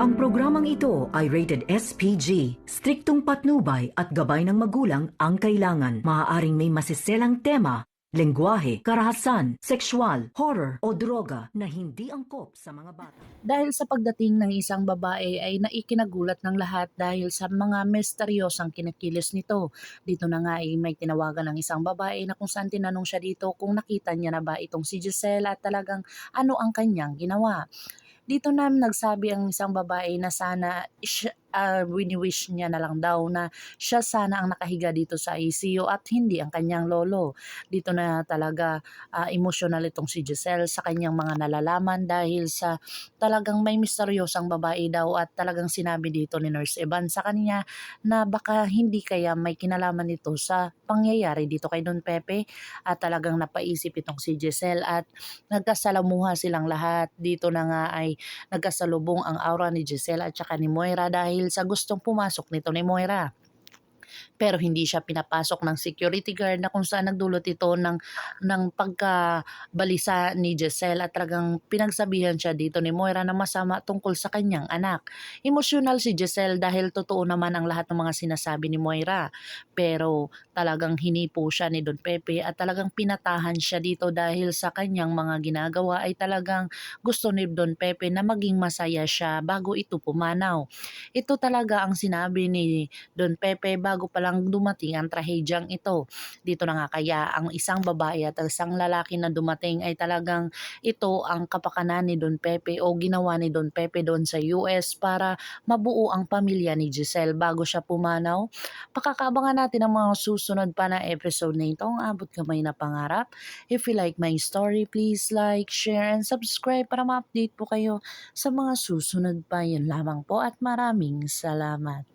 Ang programang ito ay rated SPG. Striktong patnubay at gabay ng magulang ang kailangan. Maaaring may masiselang tema, lengguwahe, karahasan, sexual, horror o droga na hindi angkop sa mga bata. Dahil sa pagdating ng isang babae ay naikinagulat ng lahat dahil sa mga misteryosang kinikilos nito. Dito na nga ay may tinawagan ng isang babae na kung saan tinanong siya dito kung nakita niya na ba itong si Giselle at talagang ano ang kanyang ginawa. Dito na nagsabi ang isang babae na sana wini-wish niya na lang daw na siya sana ang nakahiga dito sa ICU at hindi ang kanyang lolo. Dito na talaga emotional itong si Giselle sa kanyang mga nalalaman dahil sa talagang may misteryosang babae daw at talagang sinabi dito ni Nurse Evan sa kanya na baka hindi kaya may kinalaman nito sa pangyayari dito kay Don Pepe at talagang napaisip itong si Giselle at nagkasalamuha silang lahat. Dito na nga ay nagkasalubong ang aura ni Giselle at saka ni Moira dahil sa gustong pumasok nito ni Moira. Pero hindi siya pinapasok ng security guard na kung saan nagdulot ito ng pagkabalisa ni Giselle at talagang pinagsabihan siya dito ni Moira na masama tungkol sa kanyang anak. Emosyonal si Giselle dahil totoo naman ang lahat ng mga sinasabi ni Moira. Pero talagang hinipo siya ni Don Pepe at talagang pinatahan siya dito dahil sa kanyang mga ginagawa ay talagang gusto ni Don Pepe na maging masaya siya bago ito pumanaw. Ito talaga ang sinabi ni Don Pepe bago pa lang dumating ang trahedyang ito. Dito na nga kaya ang isang babae at isang lalaki na dumating ay talagang ito ang kapakanan ni Don Pepe o ginawa ni Don Pepe doon sa US para mabuo ang pamilya ni Giselle bago siya pumanaw. Pakakaabangan natin ang mga susunod pa na episode na ito, ang Abot Kamay na Pangarap. If you like my story, please like, share, and subscribe para ma-update po kayo sa mga susunod pa. Yun lamang po at maraming salamat.